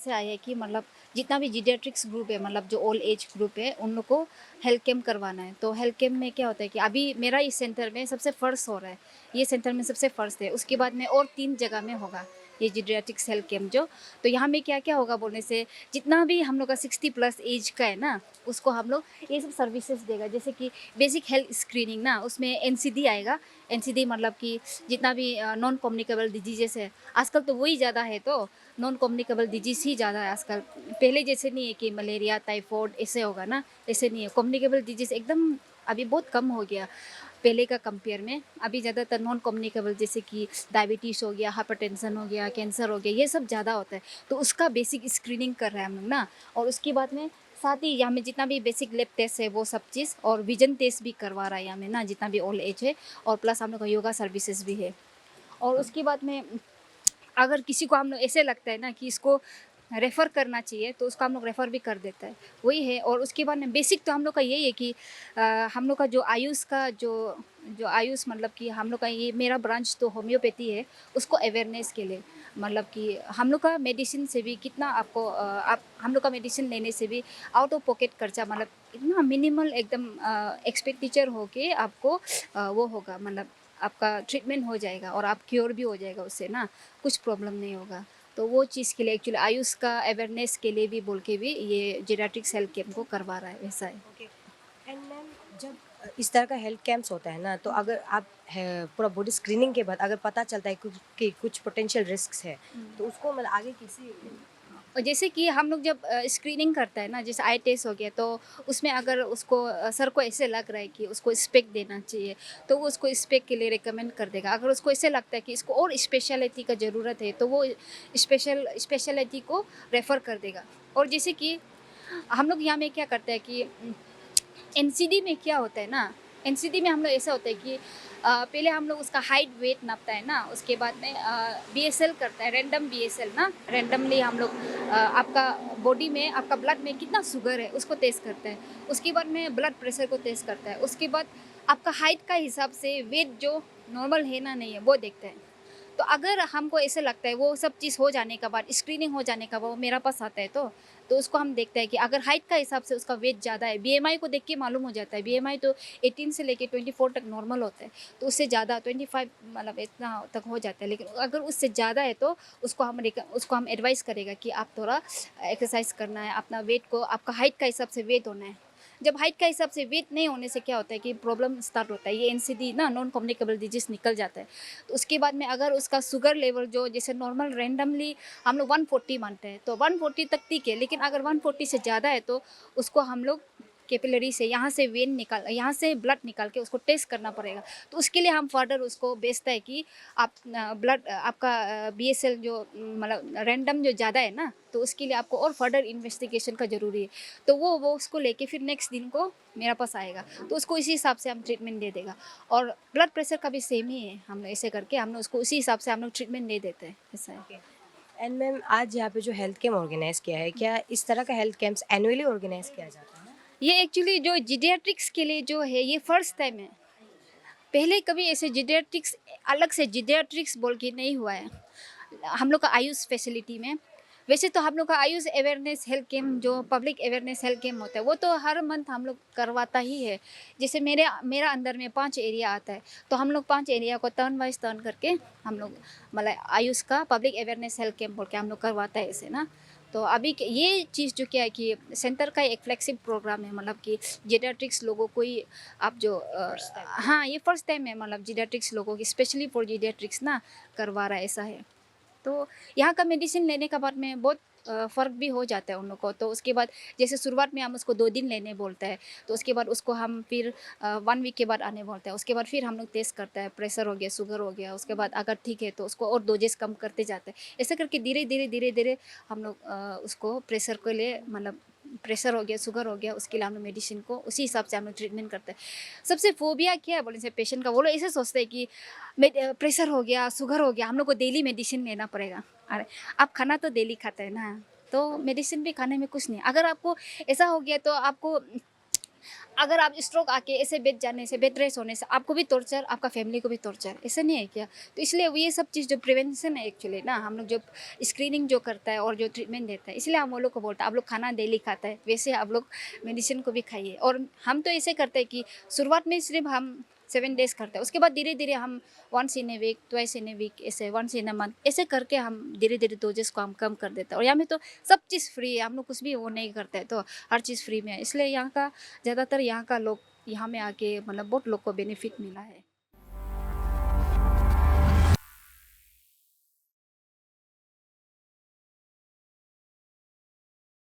से आया है कि मतलब जितना भी जीडियाट्रिक्स ग्रुप है, मतलब जो ओल्ड एज ग्रुप है, उन लोग को हेल्थ कैम्प करवाना है। तो हेल्थ कैम्प में क्या होता है कि अभी मेरा इस सेंटर में सबसे फर्स्ट हो रहा है, ये सेंटर में सबसे फर्स्ट है। उसके बाद में और 3 जगह में होगा ये जीडियाट्रिक्स हेल्थ कैम्प जो। तो यहाँ में क्या क्या होगा बोलने से, जितना भी हम लोग का 60 प्लस एज का है ना, उसको हम लोग ये सब सर्विसेज देगा। जैसे कि बेसिक हेल्थ स्क्रीनिंग ना, उसमें एनसीडी आएगा। एनसीडी मतलब कि जितना भी नॉन कम्युनिकेबल डिजीजेस है, आजकल तो वही ज़्यादा है, तो नॉन कम्युनिकेबल डिजीज़ ही ज़्यादा है आजकल। पहले जैसे नहीं है कि मलेरिया, टाइफाइड ऐसे होगा ना, ऐसे नहीं है। कम्युनिकेबल डिजीज़ एकदम अभी बहुत कम हो गया पहले का कंपेयर में। अभी ज़्यादातर नॉन कम्युनिकेबल जैसे कि डायबिटीज़ हो गया, हाइपरटेंशन हो गया, कैंसर हो गया, ये सब ज़्यादा होता है। तो उसका बेसिक स्क्रीनिंग कर रहे हैं हम लोग ना। और उसके बाद में साथ ही यहाँ में जितना भी बेसिक लैब टेस्ट है वो सब चीज़, और विजन टेस्ट भी करवा रहा है यहाँ में ना, जितना भी ओल्ड एज है। और प्लस हम लोग का योगा सर्विसेज भी है। और उसके बाद में अगर किसी को हम लोग ऐसे लगता है ना कि इसको रेफ़र करना चाहिए, तो उसको हम लोग रेफ़र भी कर देता है, वही है। और उसके बाद में बेसिक तो हम लोग का यही है कि हम लोग का जो आयुष का जो जो आयुष मतलब कि हम लोग का ये मेरा ब्रांच तो होम्योपैथी है, उसको अवेयरनेस के लिए, मतलब कि हम लोग का मेडिसिन से भी कितना आपको आप हम लोग का मेडिसिन लेने से भी आउट ऑफ पॉकेट खर्चा, मतलब इतना मिनिमल एकदम एक्सपेंडिचर हो के आपको वो होगा, मतलब आपका ट्रीटमेंट हो जाएगा और आप क्योर भी हो जाएगा उससे ना, कुछ प्रॉब्लम नहीं होगा। तो वो चीज़ के लिए एक्चुअली आयुष का अवेयरनेस के लिए भी बोल के भी ये जेरियाट्रिक्स हेल्थ कैम्प को करवा रहा है, वैसा है। ओके। एंड मैम, जब इस तरह का हेल्थ कैंप्स होता है ना, तो अगर आप पूरा बॉडी स्क्रीनिंग के बाद अगर पता चलता है कि कुछ पोटेंशियल रिस्क्स है, तो उसको मतलब आगे किसी और जैसे कि हम लोग जब स्क्रीनिंग करता है ना, जैसे आई टेस्ट हो गया, तो उसमें अगर उसको सर को ऐसे लग रहा है कि उसको स्पेक देना चाहिए, तो वो उसको स्पेक के लिए रिकमेंड कर देगा। अगर उसको ऐसे लगता है कि इसको और स्पेशलिटी का ज़रूरत है, तो वो स्पेशलिटी को रेफ़र कर देगा। और जैसे कि हम लोग यहाँ में क्या करते हैं कि एनसीडी में क्या होता है ना, एनसीडी में हम लोग ऐसा होता है कि पहले हम लोग उसका हाइट वेट नापता है ना, उसके बाद में बीएसएल करता है, रैंडम बीएसएल ना, रैंडमली हम लोग आपका बॉडी में आपका ब्लड में कितना शुगर है उसको टेस्ट करता है। उसके बाद में ब्लड प्रेशर को टेस्ट करता है। उसके बाद आपका हाइट का हिसाब से वेट जो नॉर्मल है ना नहीं है वो देखते हैं। तो अगर हमको ऐसे लगता है वो सब चीज़ हो जाने के बाद, स्क्रीनिंग हो जाने के बाद वो मेरा पास आता है, तो उसको हम देखते हैं कि अगर हाइट का हिसाब से उसका वेट ज़्यादा है, बीएमआई को देख के मालूम हो जाता है। बीएमआई तो 18 से लेके 24 तक नॉर्मल होता है, तो उससे ज़्यादा 25 मतलब इतना तक हो जाता है। लेकिन अगर उससे ज़्यादा है तो उसको हम एडवाइस करेगा कि आप थोड़ा एक्सरसाइज करना है, अपना वेट को आपका हाइट का हिसाब से वेट होना है। जब हाइट का हिसाब से वेट नहीं होने से क्या होता है कि प्रॉब्लम स्टार्ट होता है, ये एनसीडी ना, नॉन कम्युनिकेबल डिजीज़ निकल जाता है। तो उसके बाद में अगर उसका शुगर लेवल जो जैसे नॉर्मल रैंडमली हम लोग 140 मानते हैं, तो 140 तक ठीक है, लेकिन अगर 140 से ज़्यादा है तो उसको हम लोग कैपिलरी से यहाँ से ब्लड निकाल के उसको टेस्ट करना पड़ेगा। तो उसके लिए हम फर्दर उसको भेजता है कि आप ब्लड आपका बीएसएल जो मतलब रैंडम जो ज़्यादा है ना, तो उसके लिए आपको और फर्दर इन्वेस्टिगेशन का ज़रूरी है। तो वो उसको लेके फिर नेक्स्ट दिन को मेरा पास आएगा, तो उसको इसी हिसाब से हम ट्रीटमेंट दे देगा। और ब्लड प्रेशर का भी सेम ही है, हम लोग ऐसे करके हम लोग उसको उसी हिसाब से हम लोग ट्रीटमेंट दे देते हैं, ऐसा है। ओके। एंड मैम, आज यहाँ पे जो हेल्थ कैंप ऑर्गेनाइज किया है, क्या इस तरह का हेल्थ कैंप्स एनुअली ऑर्गेनाइज किया जाता है? ये एक्चुअली जो जीडियाट्रिक्स के लिए जो है ये फर्स्ट टाइम है। पहले कभी ऐसे जीडियाट्रिक्स अलग से जीडियाट्रिक्स बोल के नहीं हुआ है हम लोग का आयुष फैसिलिटी में। वैसे तो हम लोग का आयुष अवेयरनेस हेल्थ कैम्प जो पब्लिक अवेयरनेस हेल्थ कैम्प होता है वो तो हर मंथ हम लोग करवाता ही है। जैसे मेरा अंदर में 5 एरिया आता है, तो हम लोग 5 एरिया को टर्न वाइज टर्न करके हम लोग मतलब आयुष का पब्लिक अवेयरनेस हेल्थ कैम्प बोल के हम लोग करवाता है ऐसे ना। तो अभी ये चीज़ जो क्या है कि सेंटर का एक फ्लेक्सिब प्रोग्राम है, मतलब कि जीडियाट्रिक्स लोगों को ही आप जो फर्स्ट टाइम। हाँ, ये फर्स्ट टाइम है, मतलब जीडियाट्रिक्स लोगों की स्पेशली फॉर जीडियाट्रिक्स ना करवा रहा है, ऐसा है। तो यहाँ का मेडिसिन लेने के बाद में बहुत फ़र्क भी हो जाता है उन लोग को। तो उसके बाद जैसे शुरुआत में हम उसको 2 दिन लेने बोलते हैं, तो उसके बाद उसको हम फिर 1 वीक के बाद आने बोलते हैं। उसके बाद फिर हम लोग टेस्ट करते हैं, प्रेशर हो गया, शुगर हो गया, उसके बाद अगर ठीक है तो उसको और डोजेस कम करते जाते हैं। ऐसे करके धीरे-धीरे हम लोग उसको प्रेशर के लिए मतलब प्रेशर हो गया, शुगर हो गया, उसके लिए हम लोग मेडिसिन को उसी हिसाब से हम लोग ट्रीटमेंट करते हैं। सबसे फ़ोबिया क्या है बोलने से पेशेंट का, वो लोग ऐसे सोचते हैं कि प्रेशर हो गया, शुगर हो गया, हम लोग को डेली मेडिसिन लेना पड़ेगा। अरे! आप खाना तो डेली खाते हैं ना, तो मेडिसिन भी खाने में कुछ नहीं। अगर आपको ऐसा हो गया तो आपको अगर आप स्ट्रोक आके ऐसे बेड जाने से, बेड रेस्ट होने से आपको भी टॉर्चर, आपका फैमिली को भी टॉर्चर, ऐसा नहीं है क्या? तो इसलिए वो ये सब चीज़ जो प्रिवेंशन है एक्चुअली ना, हम लोग जो स्क्रीनिंग जो करता है और जो ट्रीटमेंट देता है, इसलिए हम वो लोग को बोलते हैं, आप लोग खाना डेली खाता है, वैसे आप लोग मेडिसिन को भी खाइए। और हम तो ऐसे करते हैं कि शुरुआत में सिर्फ हम 7 डेज़ करते हैं, उसके बाद धीरे-धीरे हम once in a week, twice in a week, ऐसे वन्स इन अ मंथ, ऐसे करके हम धीरे-धीरे डोजेज़ को हम कम कर देते हैं। और यहाँ में तो सब चीज़ फ्री है, हम लोग कुछ भी वो नहीं करते हैं, तो हर चीज़ फ्री में है। इसलिए यहाँ का ज़्यादातर यहाँ का लोग यहाँ में आके मतलब बहुत लोग को बेनिफिट मिला है।